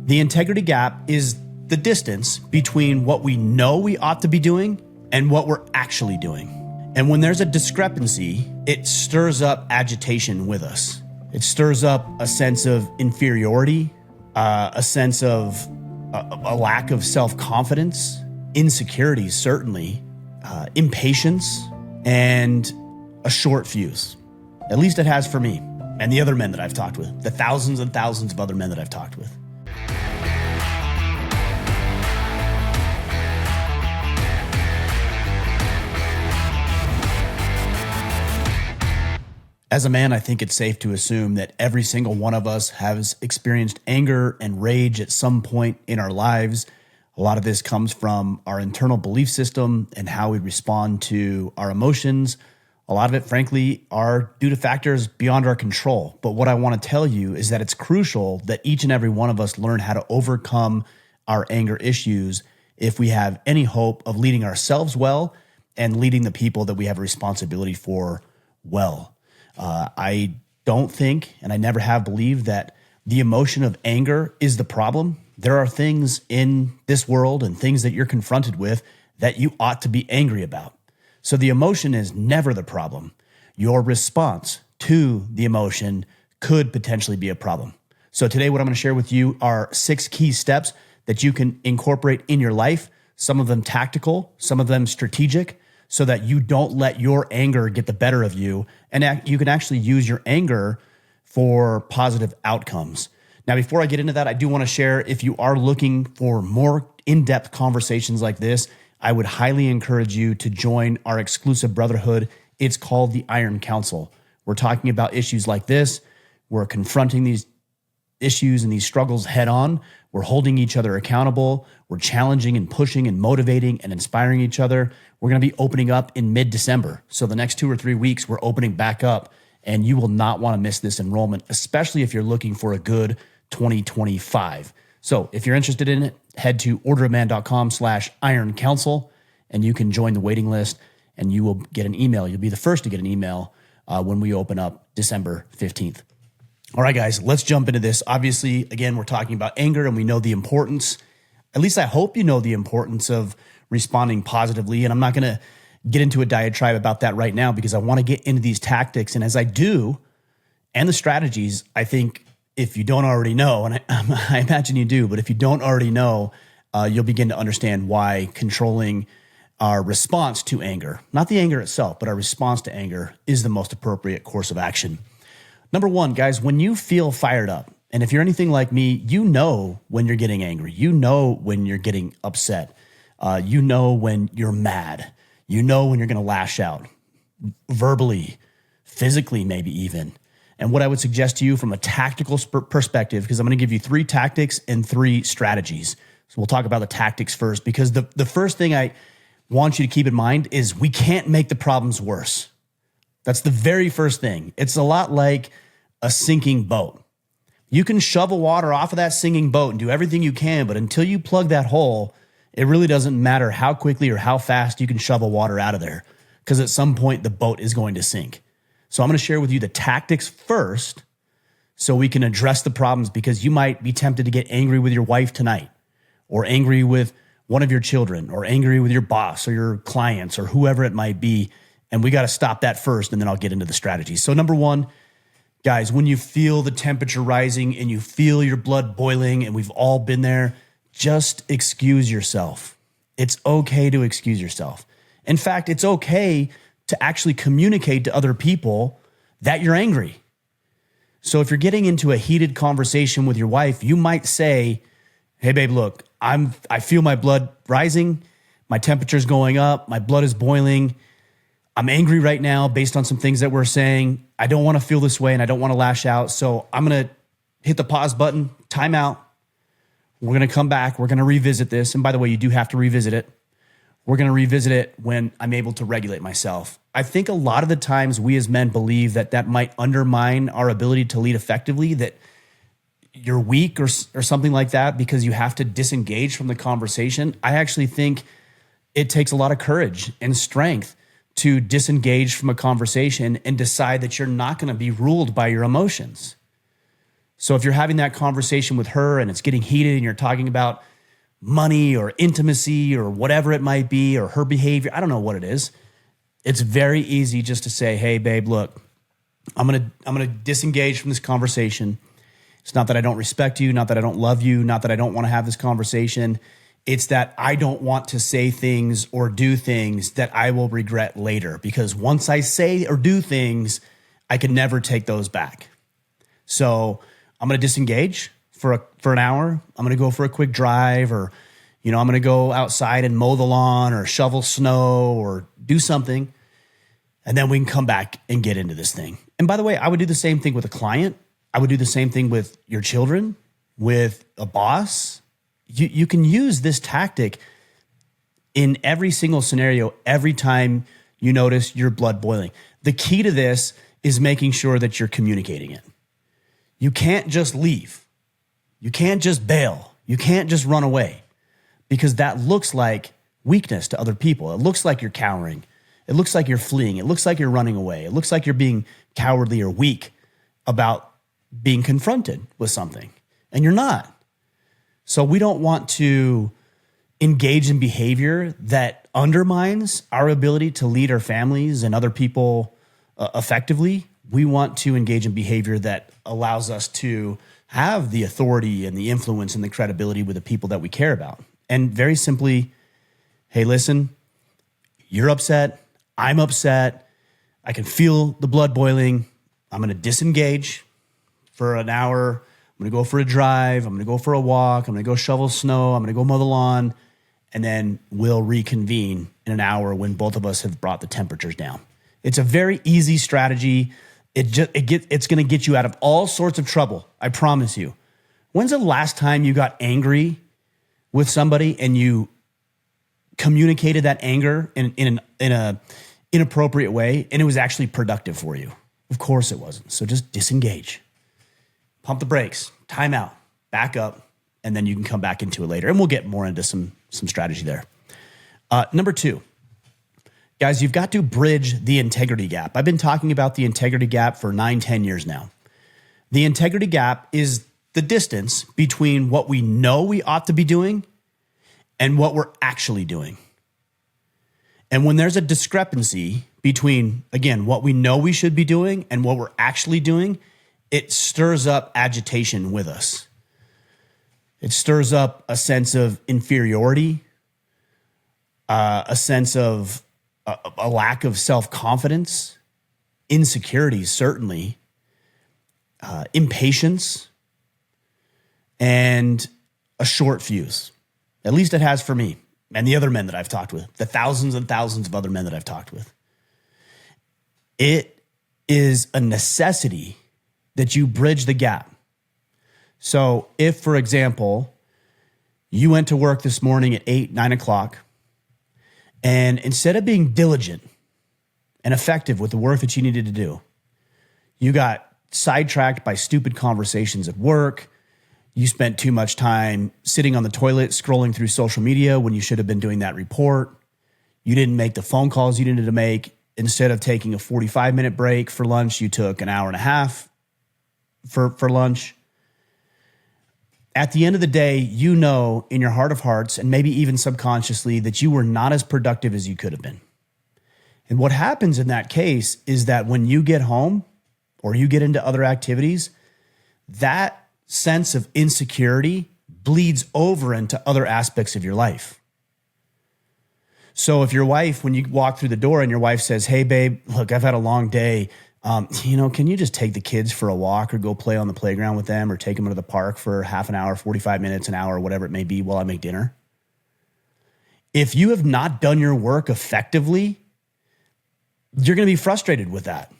The integrity gap is the distance between what we know we ought to be doing and what we're actually doing. And when there's a discrepancy, it stirs up agitation with us. It stirs up a sense of inferiority, a sense of a lack of self-confidence, insecurity, certainly, impatience, and a short fuse. At least it has for me and the other men that I've talked with, the thousands and thousands of other men that I've talked with. As a man, I think it's safe to assume that every single one of us has experienced anger and rage at some point in our lives. A lot of this comes from our internal belief system and how we respond to our emotions. A lot of it, frankly, are due to factors beyond our control. But what I want to tell you is that it's crucial that each and every one of us learn how to overcome our anger issues if we have any hope of leading ourselves well and leading the people that we have a responsibility for well. I don't think, and I never have believed, that the emotion of anger is the problem. There are things in this world and things that you're confronted with that you ought to be angry about. So the emotion is never the problem. Your response to the emotion could potentially be a problem. So today, what I'm going to share with you are 6 key steps that you can incorporate in your life, some of them tactical, some of them strategic, so that you don't let your anger get the better of you, and you can actually use your anger for positive outcomes. Now, before I get into that, I do want to share, if you are looking for more in-depth conversations like this, I would highly encourage you to join our exclusive brotherhood. It's called the Iron Council. We're talking about issues like this. We're confronting these issues and these struggles head on. We're holding each other accountable. We're challenging and pushing and motivating and inspiring each other. We're going to be opening up in mid-December. So the next 2 or 3 weeks, we're opening back up, and you will not want to miss this enrollment, especially if you're looking for a good 2025. So if you're interested in it, head to orderofman.com/Iron Council, and you can join the waiting list, and you will get an email. You'll be the first to get an email when we open up December 15th. All right, guys, let's jump into this. Obviously, again, we're talking about anger, and we know the importance, at least I hope you know the importance of responding positively. And I'm not going to get into a diatribe about that right now because I want to get into these tactics. And as I do, and the strategies, I think if you don't already know, and I imagine you do, but if you don't already know, you'll begin to understand why controlling our response to anger, not the anger itself, but our response to anger, is the most appropriate course of action. Number 1, guys, when you feel fired up, and if you're anything like me, you know when you're getting angry. You know when you're getting upset. You know when you're mad. You know when you're going to lash out, verbally, physically, maybe even. And what I would suggest to you from a tactical perspective, because I'm going to give you 3 tactics and 3 strategies. So we'll talk about the tactics first, because the first thing I want you to keep in mind is we can't make the problems worse. That's the very first thing. It's a lot like a sinking boat. You can shovel water off of that sinking boat and do everything you can, but until you plug that hole, it really doesn't matter how quickly or how fast you can shovel water out of there, because at some point the boat is going to sink. So I'm going to share with you the tactics first so we can address the problems, because you might be tempted to get angry with your wife tonight, or angry with one of your children, or angry with your boss or your clients or whoever it might be. And we got to stop that first, and then I'll get into the strategies. So number 1, guys, when you feel the temperature rising and you feel your blood boiling, and we've all been there, just excuse yourself. It's okay to excuse yourself. In fact, it's okay to actually communicate to other people that you're angry. So if you're getting into a heated conversation with your wife, you might say, "Hey babe, look, I feel my blood rising, my temperature's going up, my blood is boiling. I'm angry right now based on some things that we're saying. I don't want to feel this way and I don't want to lash out. So I'm going to hit the pause button, time out. We're going to come back. We're going to revisit this. And by the way, you do have to revisit it. We're going to revisit it when I'm able to regulate myself." I think a lot of the times we as men believe that might undermine our ability to lead effectively, that you're weak or something like that because you have to disengage from the conversation. I actually think it takes a lot of courage and strength to disengage from a conversation and decide that you're not going to be ruled by your emotions. So if you're having that conversation with her and it's getting heated and you're talking about money or intimacy or whatever it might be, or her behavior, I don't know what it is. It's very easy just to say, hey, babe, look, I'm gonna disengage from this conversation. It's not that I don't respect you, not that I don't love you, not that I don't want to have this conversation. It's that I don't want to say things or do things that I will regret later, because once I say or do things, I can never take those back. So I'm going to disengage for an hour. I'm going to go for a quick drive, or, I'm going to go outside and mow the lawn or shovel snow or do something. And then we can come back and get into this thing. And by the way, I would do the same thing with a client. I would do the same thing with your children, with a boss. You can use this tactic in every single scenario, every time you notice your blood boiling. The key to this is making sure that you're communicating it. You can't just leave. You can't just bail. You can't just run away, because that looks like weakness to other people. It looks like you're cowering. It looks like you're fleeing. It looks like you're running away. It looks like you're being cowardly or weak about being confronted with something, and you're not. So we don't want to engage in behavior that undermines our ability to lead our families and other people effectively. We want to engage in behavior that allows us to have the authority and the influence and the credibility with the people that we care about. And very simply, hey, listen, you're upset. I'm upset. I can feel the blood boiling. I'm going to disengage for an hour. I'm going to go for a drive. I'm going to go for a walk. I'm going to go shovel snow. I'm going to go mow the lawn. And then we'll reconvene in an hour when both of us have brought the temperatures down. It's a very easy strategy. It's going to get you out of all sorts of trouble. I promise you. When's the last time you got angry with somebody and you communicated that anger in an inappropriate way and it was actually productive for you? Of course it wasn't. So just disengage. Pump the brakes, time out, back up, and then you can come back into it later. And we'll get more into some strategy there. Number 2, guys, you've got to bridge the integrity gap. I've been talking about the integrity gap for 9-10 years now. The integrity gap is the distance between what we know we ought to be doing and what we're actually doing. And when there's a discrepancy between, again, what we know we should be doing and what we're actually doing, it stirs up agitation with us. It stirs up a sense of inferiority, a sense of a lack of self-confidence, insecurities, certainly, impatience, and a short fuse. At least it has for me and the other men that I've talked with, the thousands and thousands of other men that I've talked with. It is a necessity that you bridge the gap. So if, for example, you went to work this morning at 8, 9 o'clock, and instead of being diligent and effective with the work that you needed to do, you got sidetracked by stupid conversations at work. You spent too much time sitting on the toilet scrolling through social media when you should have been doing that report. You didn't make the phone calls you needed to make. Instead of taking a 45-minute break for lunch, you took an hour and a half for lunch. At the end of the day, you know in your heart of hearts, and maybe even subconsciously, that you were not as productive as you could have been. And what happens in that case is that when you get home or you get into other activities, that sense of insecurity bleeds over into other aspects of your life. So if your wife, when you walk through the door and your wife says, hey, babe, look, I've had a long day. Can you just take the kids for a walk or go play on the playground with them or take them to the park for half an hour, 45 minutes, an hour, whatever it may be while I make dinner? If you have not done your work effectively, you're going to be frustrated with that.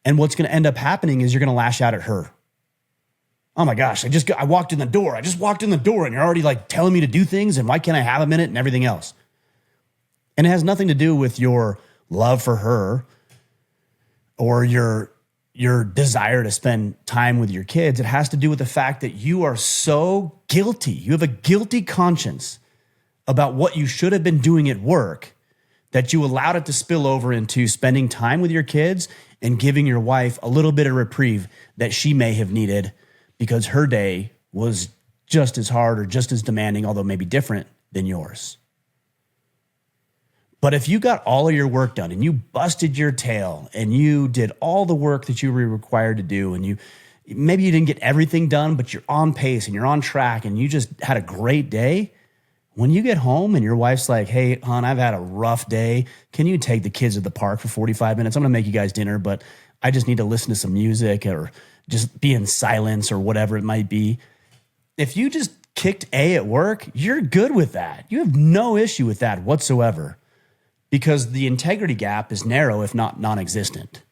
And what's going to end up happening is you're going to lash out at her. Oh my gosh, I walked in the door. I just walked in the door and you're already like telling me to do things and why can't I have a minute and everything else? And it has nothing to do with your love for her or your desire to spend time with your kids. It has to do with the fact that you are so guilty. You have a guilty conscience about what you should have been doing at work that you allowed it to spill over into spending time with your kids and giving your wife a little bit of reprieve that she may have needed because her day was just as hard or just as demanding, although maybe different than yours. But if you got all of your work done and you busted your tail and you did all the work that you were required to do, and maybe you didn't get everything done, but you're on pace and you're on track and you just had a great day, when you get home and your wife's like, hey, hon, I've had a rough day. Can you take the kids to the park for 45 minutes? I'm going to make you guys dinner, but I just need to listen to some music or just be in silence or whatever it might be. If you just kicked A at work, you're good with that. You have no issue with that whatsoever because the integrity gap is narrow, if not non-existent.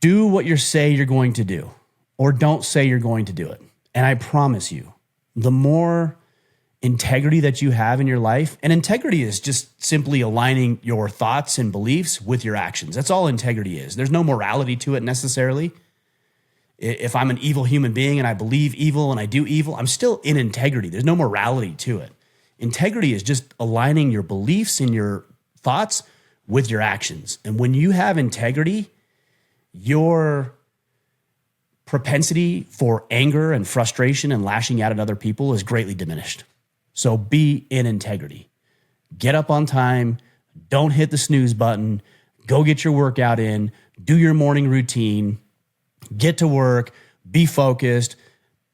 Do what you say you're going to do, or don't say you're going to do it. And I promise you, the more integrity that you have in your life, and integrity is just simply aligning your thoughts and beliefs with your actions. That's all integrity is. There's no morality to it necessarily. If I'm an evil human being and I believe evil and I do evil, I'm still in integrity. There's no morality to it. Integrity is just aligning your beliefs and your thoughts with your actions. And when you have integrity, your propensity for anger and frustration and lashing out at other people is greatly diminished. So be in integrity. Get up on time. Don't hit the snooze button. Go get your workout in. Do your morning routine. Get to work. Be focused.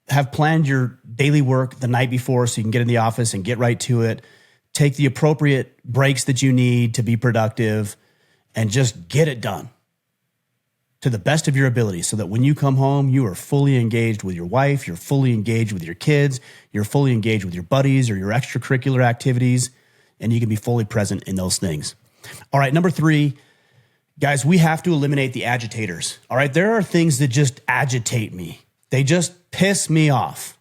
Have planned your daily work the night before so you can get in the office and get right to it. Take the appropriate breaks that you need to be productive and just get it done to the best of your ability so that when you come home, you are fully engaged with your wife, you're fully engaged with your kids, you're fully engaged with your buddies or your extracurricular activities, and you can be fully present in those things. All right, number 3, guys, we have to eliminate the agitators. All right, there are things that just agitate me. They just piss me off.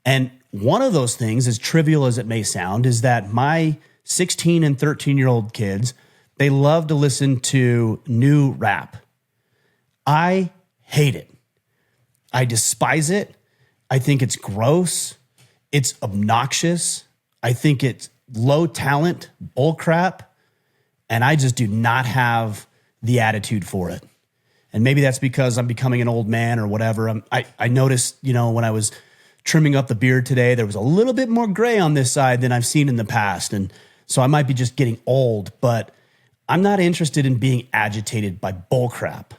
And one of those things, as trivial as it may sound, is that my 16 and 13-year-old kids, they love to listen to new rap. I hate it. I despise it. I think it's gross. It's obnoxious. I think it's low talent bullcrap. And I just do not have the attitude for it. And maybe that's because I'm becoming an old man or whatever. I noticed, when I was trimming up the beard today, there was a little bit more gray on this side than I've seen in the past. And so I might be just getting old, but I'm not interested in being agitated by bullcrap.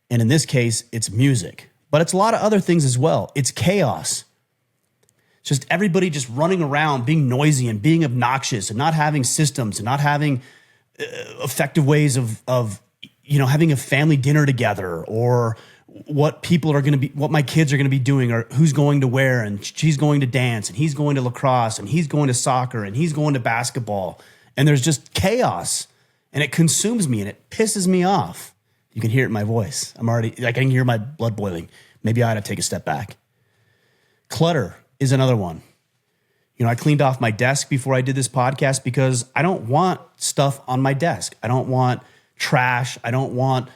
And in this case, it's music, but it's a lot of other things as well. It's chaos. It's just everybody just running around, being noisy and being obnoxious and not having systems and not having effective ways of having a family dinner together, or what my kids are going to be doing, or who's going to wear, and she's going to dance, and he's going to lacrosse, and he's going to soccer, and he's going to basketball. And there's just chaos, and it consumes me and it pisses me off. You can hear it in my voice. I can hear my blood boiling. Maybe I ought to take a step back. Clutter is another one. I cleaned off my desk before I did this podcast because I don't want stuff on my desk. I don't want trash. I don't want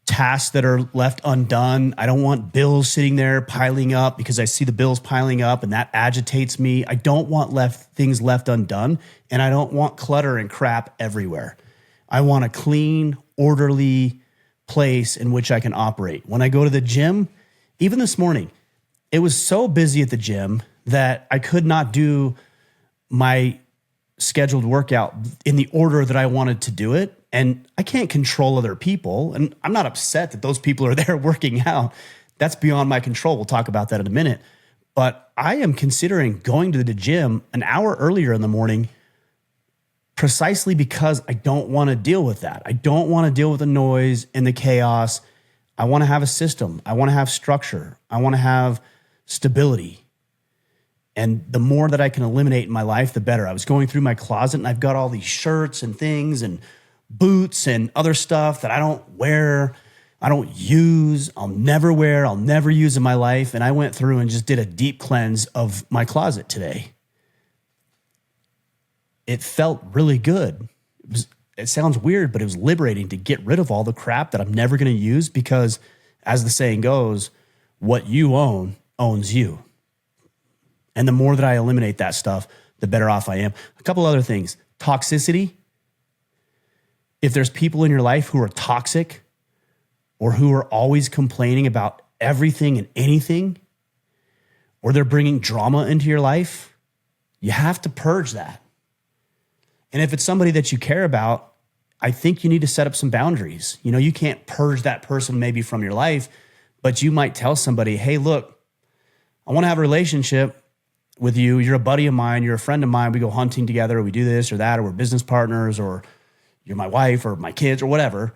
tasks that are left undone. I don't want bills sitting there piling up because I see the bills piling up and that agitates me. I don't want things left undone, and I don't want clutter and crap everywhere. I want a clean, orderly place in which I can operate. When I go to the gym, even this morning, it was so busy at the gym that I could not do my scheduled workout in the order that I wanted to do it. And I can't control other people. And I'm not upset that those people are there working out. That's beyond my control. We'll talk about that in a minute. But I am considering going to the gym an hour earlier in the morning precisely because I don't want to deal with that. I don't want to deal with the noise and the chaos. I want to have a system. I want to have structure. I want to have stability. And the more that I can eliminate in my life, the better. I was going through my closet and I've got all these shirts and things and boots and other stuff that I don't wear, I don't use, I'll never wear, I'll never use in my life. And I went through and just did a deep cleanse of my closet today. It felt really good. It sounds weird, but it was liberating to get rid of all the crap that I'm never going to use because, as the saying goes, what you own owns you. And the more that I eliminate that stuff, the better off I am. A couple other things. Toxicity. If there's people in your life who are toxic or who are always complaining about everything and anything, or they're bringing drama into your life, you have to purge that. And if it's somebody that you care about, I think you need to set up some boundaries. You know, you can't purge that person maybe from your life, but you might tell somebody, hey, look, I want to have a relationship with you. You're a buddy of mine. You're a friend of mine. We go hunting together. Or we do this or that, or we're business partners, or you're my wife or my kids or whatever.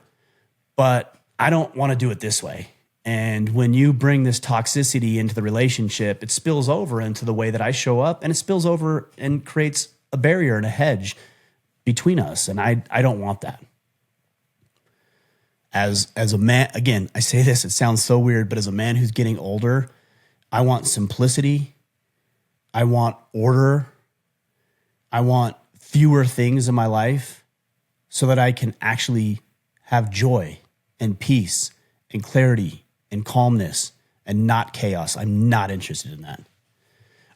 But I don't want to do it this way. And when you bring this toxicity into the relationship, it spills over into the way that I show up, and it spills over and creates a barrier and a hedge between us. And I don't want that. As a man, again, I say this, it sounds so weird, but as a man who's getting older, I want simplicity. I want order. I want fewer things in my life so that I can actually have joy and peace and clarity and calmness and not chaos. I'm not interested in that.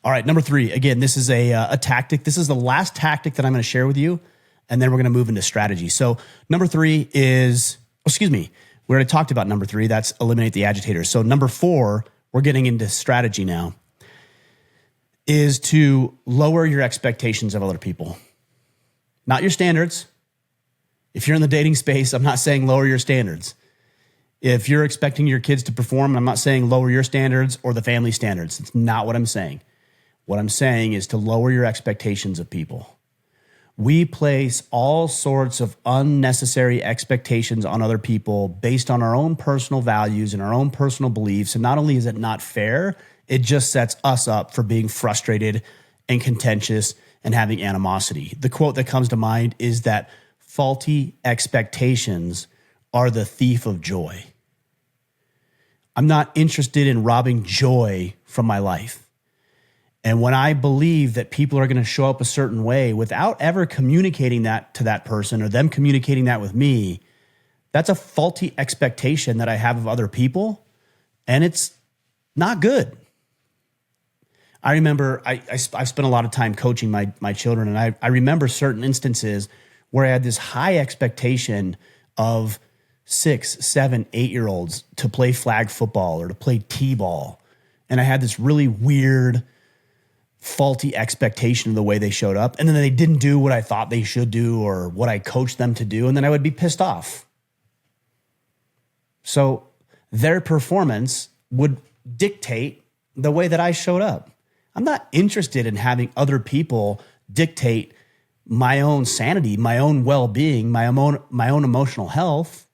All right, number 3. Again, this is a tactic. This is the last tactic that I'm going to share with you, and then we're going to move into strategy. So number 3 is, we already talked about number 3. That's eliminate the agitators. So number 4, we're getting into strategy now, is to lower your expectations of other people. Not your standards. If you're in the dating space, I'm not saying lower your standards. If you're expecting your kids to perform, I'm not saying lower your standards or the family standards. It's not what I'm saying. What I'm saying is to lower your expectations of people. We place all sorts of unnecessary expectations on other people based on our own personal values and our own personal beliefs. And not only is it not fair, it just sets us up for being frustrated and contentious and having animosity. The quote that comes to mind is that faulty expectations are the thief of joy. I'm not interested in robbing joy from my life. And when I believe that people are going to show up a certain way without ever communicating that to that person or them communicating that with me, that's a faulty expectation that I have of other people, and it's not good. I remember I spent a lot of time coaching my children, and I remember certain instances where I had this high expectation of 6, 7, 8-year-olds to play flag football or to play t-ball. And I had this really weird, faulty expectation of the way they showed up. And then they didn't do what I thought they should do or what I coached them to do. And then I would be pissed off. So their performance would dictate the way that I showed up. I'm not interested in having other people dictate my own sanity, my own well-being, my own emotional health.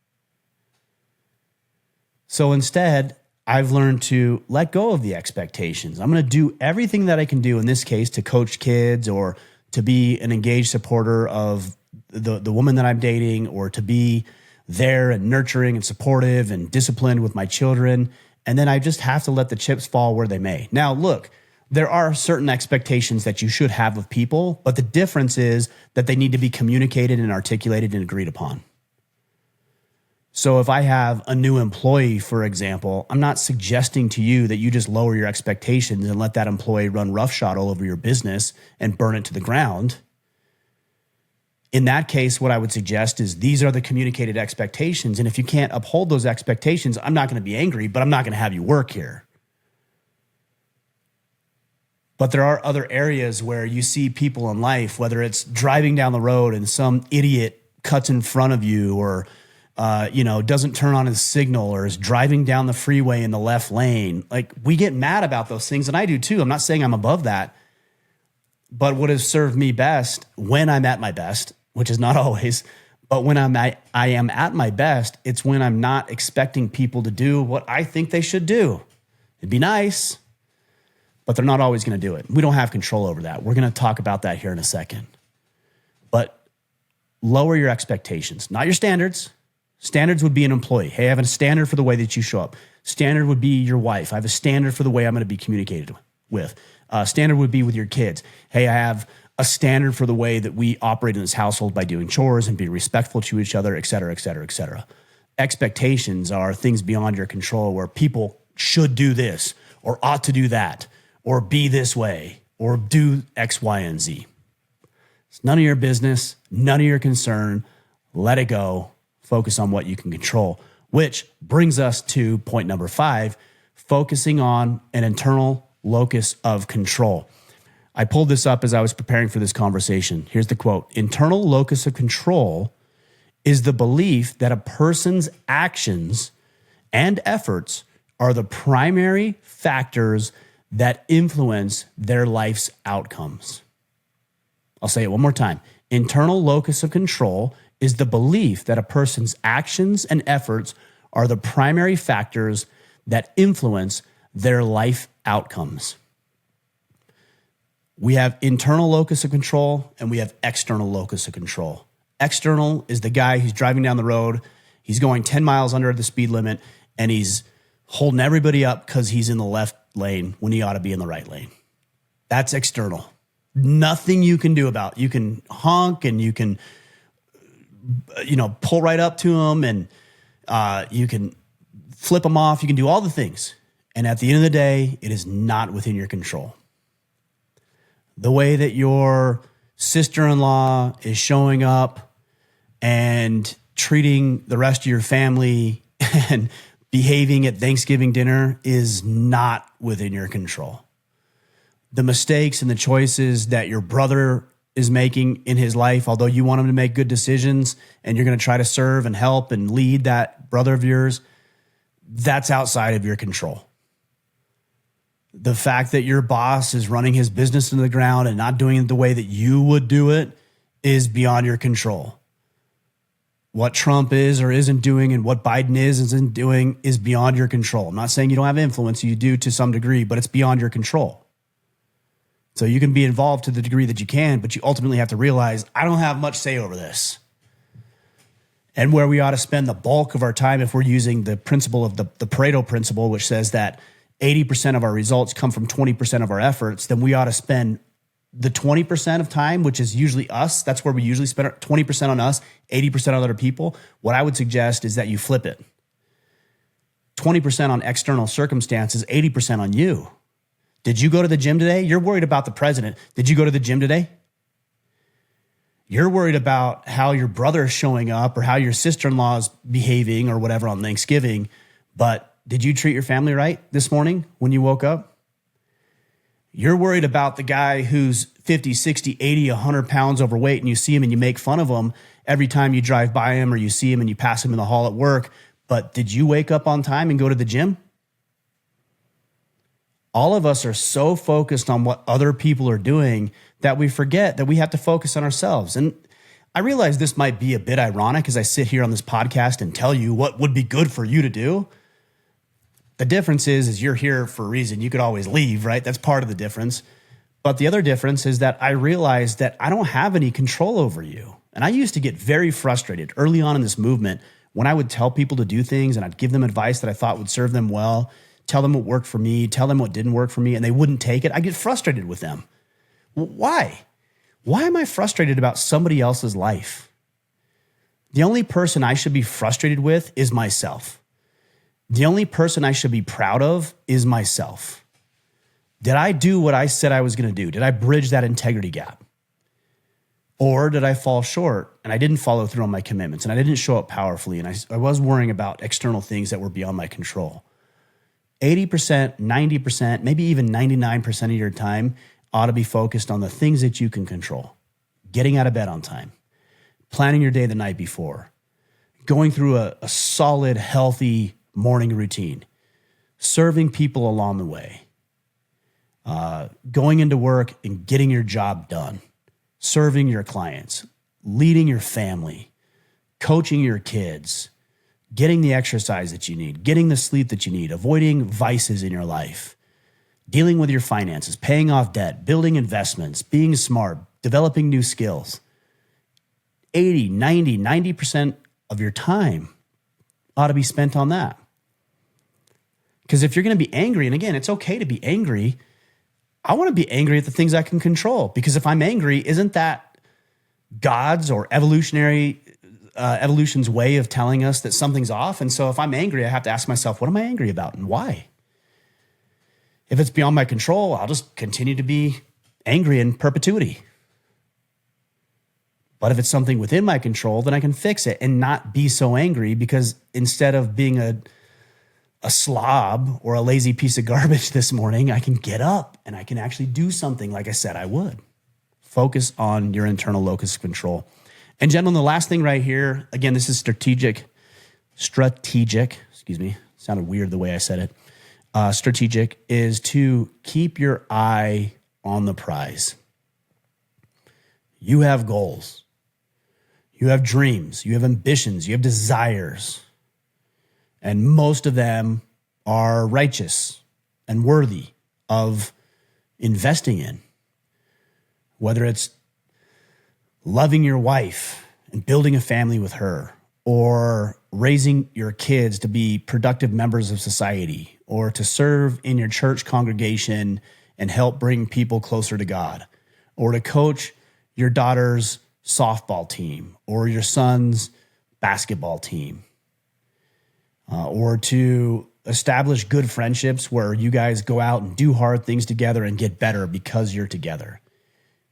So instead, I've learned to let go of the expectations. I'm going to do everything that I can do in this case to coach kids or to be an engaged supporter of the woman that I'm dating, or to be there and nurturing and supportive and disciplined with my children. And then I just have to let the chips fall where they may. Now, look, there are certain expectations that you should have of people, but the difference is that they need to be communicated and articulated and agreed upon. So if I have a new employee, for example, I'm not suggesting to you that you just lower your expectations and let that employee run roughshod all over your business and burn it to the ground. In that case, what I would suggest is these are the communicated expectations. And if you can't uphold those expectations, I'm not going to be angry, but I'm not going to have you work here. But there are other areas where you see people in life, whether it's driving down the road and some idiot cuts in front of you, or doesn't turn on his signal, or is driving down the freeway in the left lane. Like, we get mad about those things, and I do too. I'm not saying I'm above that. But what has served me best when I'm at my best, which is not always, but when I am at my best, it's when I'm not expecting people to do what I think they should do. It'd be nice, but they're not always going to do it. We don't have control over that. We're going to talk about that here in a second. But lower your expectations, not your standards. Standards would be an employee. Hey, I have a standard for the way that you show up. Standard would be your wife. I have a standard for the way I'm going to be communicated with. Standard would be with your kids. Hey, I have a standard for the way that we operate in this household by doing chores and being respectful to each other, et cetera, et cetera, et cetera. Expectations are things beyond your control, where people should do this or ought to do that or be this way or do X, Y, and Z. It's none of your business, none of your concern. Let it go. Focus on what you can control, which brings us to point number 5, focusing on an internal locus of control. I pulled this up as I was preparing for this conversation. Here's the quote. Internal locus of control is the belief that a person's actions and efforts are the primary factors that influence their life's outcomes. I'll say it one more time. Internal locus of control is the belief that a person's actions and efforts are the primary factors that influence their life outcomes. We have internal locus of control and we have external locus of control. External is the guy who's driving down the road. He's going 10 miles under the speed limit and he's holding everybody up because he's in the left lane when he ought to be in the right lane. That's external. Nothing you can do about it. You can honk and you can, pull right up to him and you can flip him off. You can do all the things. And at the end of the day, it is not within your control. The way that your sister-in-law is showing up and treating the rest of your family and behaving at Thanksgiving dinner is not within your control. The mistakes and the choices that your brother is making in his life, although you want him to make good decisions and you're going to try to serve and help and lead that brother of yours, that's outside of your control. The fact that your boss is running his business into the ground and not doing it the way that you would do it is beyond your control. What Trump is or isn't doing and what Biden isn't doing is beyond your control. I'm not saying you don't have influence. You do to some degree, but it's beyond your control. So you can be involved to the degree that you can, but you ultimately have to realize, I don't have much say over this. And where we ought to spend the bulk of our time, if we're using the principle of the Pareto principle, which says that 80% of our results come from 20% of our efforts, then we ought to spend the 20% of time, which is usually us. That's where we usually spend 20% on us, 80% on other people. What I would suggest is that you flip it. 20% on external circumstances, 80% on you. Did you go to the gym today? You're worried about the president. Did you go to the gym today? You're worried about how your brother is showing up or how your sister-in-law is behaving or whatever on Thanksgiving. But did you treat your family right this morning when you woke up? You're worried about the guy who's 50, 60, 80, 100 pounds overweight and you see him and you make fun of him every time you drive by him or you see him and you pass him in the hall at work. But did you wake up on time and go to the gym? All of us are so focused on what other people are doing that we forget that we have to focus on ourselves. And I realize this might be a bit ironic as I sit here on this podcast and tell you what would be good for you to do. The difference is you're here for a reason. You could always leave, right? That's part of the difference. But the other difference is that I realize that I don't have any control over you. And I used to get very frustrated early on in this movement when I would tell people to do things and I'd give them advice that I thought would serve them well, tell them what worked for me, tell them what didn't work for me, and they wouldn't take it. I get frustrated with them. Why? Why am I frustrated about somebody else's life? The only person I should be frustrated with is myself. The only person I should be proud of is myself. Did I do what I said I was going to do? Did I bridge that integrity gap? Or did I fall short and I didn't follow through on my commitments and I didn't show up powerfully and I was worrying about external things that were beyond my control? 80%, 90%, maybe even 99% of your time ought to be focused on the things that you can control. Getting out of bed on time, planning your day the night before, going through a solid, healthy morning routine, serving people along the way, going into work and getting your job done, serving your clients, leading your family, coaching your kids, getting the exercise that you need, getting the sleep that you need, avoiding vices in your life, dealing with your finances, paying off debt, building investments, being smart, developing new skills. 80, 90, 90% of your time ought to be spent on that. Because if you're going to be angry, and again, it's okay to be angry, I want to be angry at the things I can control. Because if I'm angry, isn't that God's or evolution's way of telling us that something's off? And so if I'm angry, I have to ask myself, what am I angry about and why? If it's beyond my control, I'll just continue to be angry in perpetuity. But if it's something within my control, then I can fix it and not be so angry, because instead of being a slob or a lazy piece of garbage this morning, I can get up and I can actually do something like I said I would. Focus on your internal locus of control. And gentlemen, the last thing right here, again, this is strategic, excuse me, sounded weird the way I said it. Strategic is to keep your eye on the prize. You have goals. You have dreams. You have ambitions. You have desires. And most of them are righteous and worthy of investing in. Whether it's loving your wife and building a family with her, or raising your kids to be productive members of society, or to serve in your church congregation and help bring people closer to God, or to coach your daughter's softball team or your son's basketball team, or to establish good friendships where you guys go out and do hard things together and get better because you're together.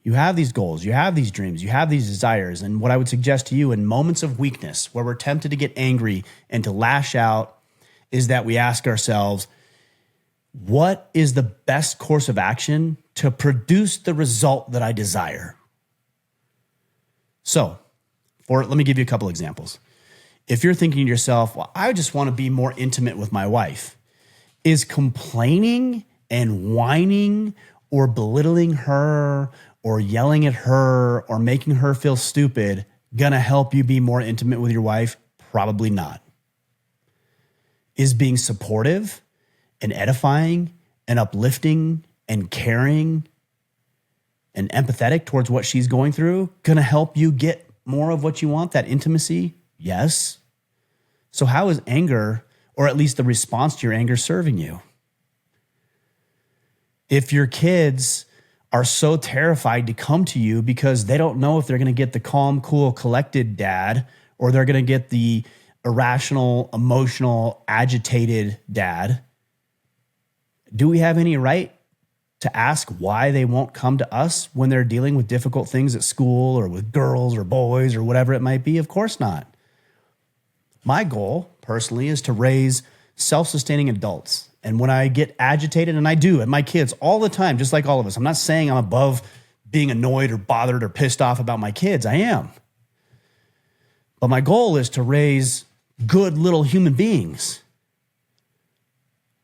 You have these goals, you have these dreams, you have these desires. And what I would suggest to you in moments of weakness where we're tempted to get angry and to lash out is that we ask ourselves, what is the best course of action to produce the result that I desire? So, let me give you a couple examples. If you're thinking to yourself, well, I just want to be more intimate with my wife, is complaining and whining or belittling her or yelling at her or making her feel stupid going to help you be more intimate with your wife? Probably not. Is being supportive and edifying and uplifting and caring and empathetic towards what she's going through going to help you get more of what you want, that intimacy? Yes. So how is anger, or at least the response to your anger, serving you? If your kids are so terrified to come to you because they don't know if they're going to get the calm, cool, collected dad, or they're going to get the irrational, emotional, agitated dad, do we have any right to ask why they won't come to us when they're dealing with difficult things at school or with girls or boys or whatever it might be? Of course not. My goal, personally, is to raise self-sustaining adults. And when I get agitated, and I do, and my kids all the time, just like all of us, I'm not saying I'm above being annoyed or bothered or pissed off about my kids. I am. But my goal is to raise good little human beings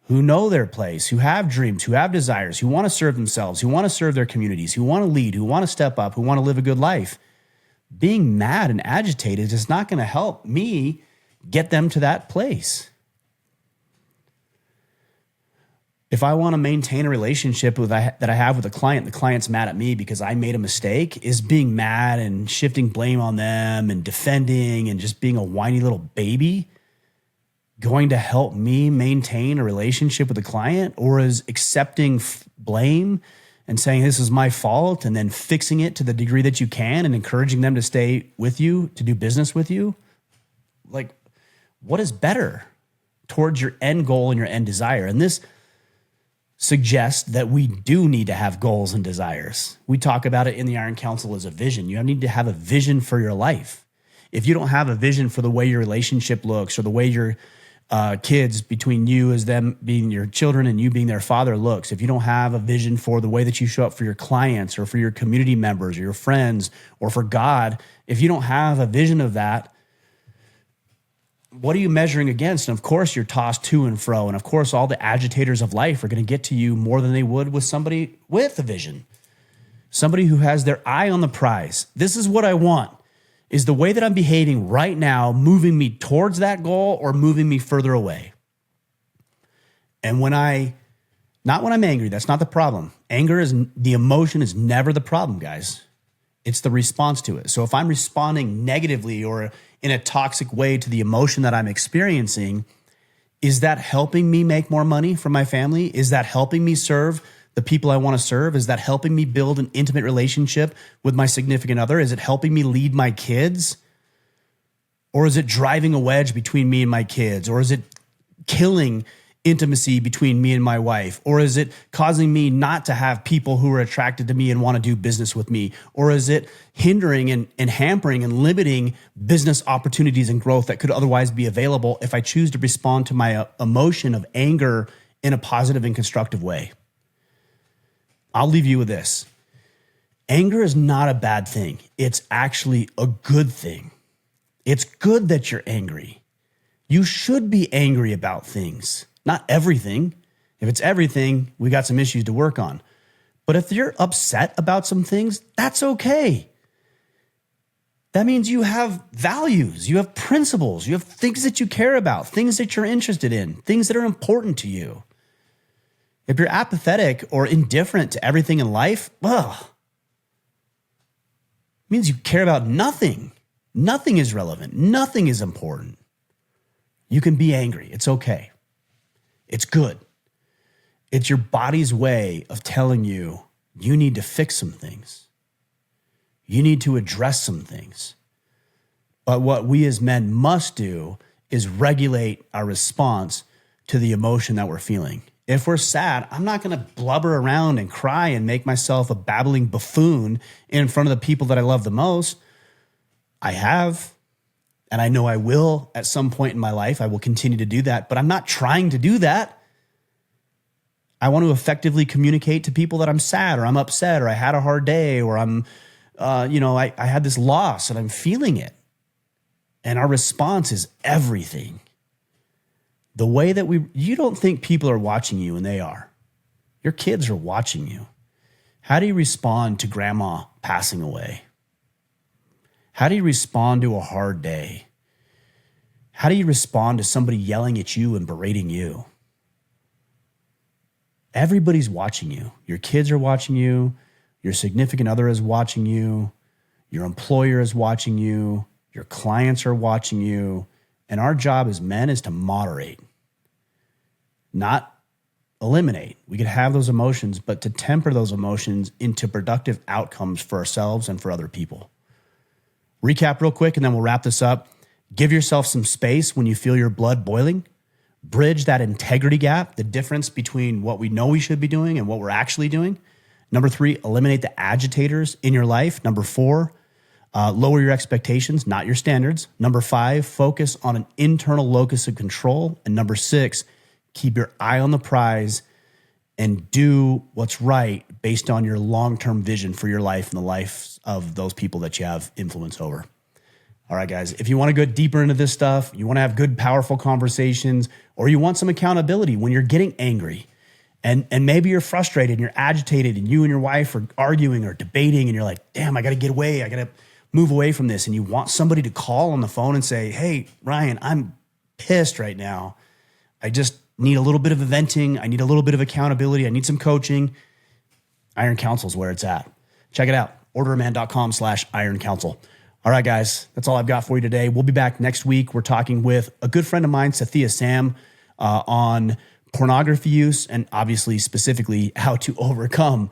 who know their place, who have dreams, who have desires, who want to serve themselves, who want to serve their communities, who want to lead, who want to step up, who want to live a good life. Being mad and agitated is not going to help me get them to that place. If I want to maintain a relationship that I have with a client, the client's mad at me because I made a mistake, is being mad and shifting blame on them and defending and just being a whiny little baby going to help me maintain a relationship with the client? Or is accepting blame and saying this is my fault and then fixing it to the degree that you can and encouraging them to stay with you, to do business with you? Like, what is better towards your end goal and your end desire? And this suggests that we do need to have goals and desires. We talk about it in the Iron Council as a vision. You need to have a vision for your life. If you don't have a vision for the way your relationship looks, or the way your kids, between you as them being your children and you being their father, looks, if you don't have a vision for the way that you show up for your clients or for your community members or your friends or for God, if you don't have a vision of that, what are you measuring against? And of course, you're tossed to and fro. And of course, all the agitators of life are going to get to you more than they would with somebody with a vision, somebody who has their eye on the prize. This is what I want. Is the way that I'm behaving right now moving me towards that goal or moving me further away? And not when I'm angry, that's not the problem. The emotion is never the problem, guys. It's the response to it. So if I'm responding negatively or in a toxic way to the emotion that I'm experiencing, is that helping me make more money for my family? Is that helping me serve the people I want to serve? Is that helping me build an intimate relationship with my significant other? Is it helping me lead my kids? Or is it driving a wedge between me and my kids? Or is it killing intimacy between me and my wife? Or is it causing me not to have people who are attracted to me and want to do business with me? Or is it hindering and hampering and limiting business opportunities and growth that could otherwise be available if I choose to respond to my emotion of anger in a positive and constructive way? I'll leave you with this. Anger is not a bad thing. It's actually a good thing. It's good that you're angry. You should be angry about things, not everything. If it's everything, we got some issues to work on. But if you're upset about some things, that's okay. That means you have values, you have principles, you have things that you care about, things that you're interested in, things that are important to you. If you're apathetic or indifferent to everything in life, it means you care about nothing. Nothing is relevant. Nothing is important. You can be angry. It's okay. It's good. It's your body's way of telling you you need to fix some things. You need to address some things. But what we as men must do is regulate our response to the emotion that we're feeling. If we're sad, I'm not going to blubber around and cry and make myself a babbling buffoon in front of the people that I love the most. I have, and I know I will at some point in my life. I will continue to do that, but I'm not trying to do that. I want to effectively communicate to people that I'm sad or I'm upset or I had a hard day or I had this loss and I'm feeling it. And our response is everything. The way that you don't think people are watching you, and they are. Your kids are watching you. How do you respond to grandma passing away? How do you respond to a hard day? How do you respond to somebody yelling at you and berating you? Everybody's watching you. Your kids are watching you. Your significant other is watching you. Your employer is watching you. Your clients are watching you. And our job as men is to moderate, not eliminate. We could have those emotions, but to temper those emotions into productive outcomes for ourselves and for other people. Recap real quick, and then we'll wrap this up. Give yourself some space when you feel your blood boiling. Bridge that integrity gap, the difference between what we know we should be doing and what we're actually doing. Number 3, eliminate the agitators in your life. Number 4, lower your expectations, not your standards. Number 5, focus on an internal locus of control. And number 6, keep your eye on the prize and do what's right based on your long-term vision for your life and the lives of those people that you have influence over. All right, guys, if you want to go deeper into this stuff, you want to have good, powerful conversations, or you want some accountability when you're getting angry, and maybe you're frustrated and you're agitated and you and your wife are arguing or debating and you're like, damn, I got to get away. I got to move away from this. And you want somebody to call on the phone and say, hey, Ryan, I'm pissed right now. I just need a little bit of venting. I need a little bit of accountability. I need some coaching. Iron Council is where it's at. Check it out. Orderman.com/Iron Council. All right, guys, that's all I've got for you today. We'll be back next week. We're talking with a good friend of mine, Sathya Sam, on pornography use and obviously specifically how to overcome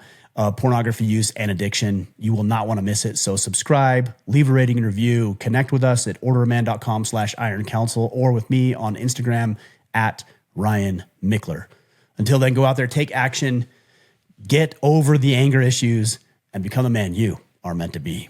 pornography use and addiction. You will not want to miss it. So subscribe, leave a rating and review, connect with us at orderman.com/Iron Council or with me on Instagram at Ryan Michler. Until then, go out there, take action, get over the anger issues, and become the man you are meant to be.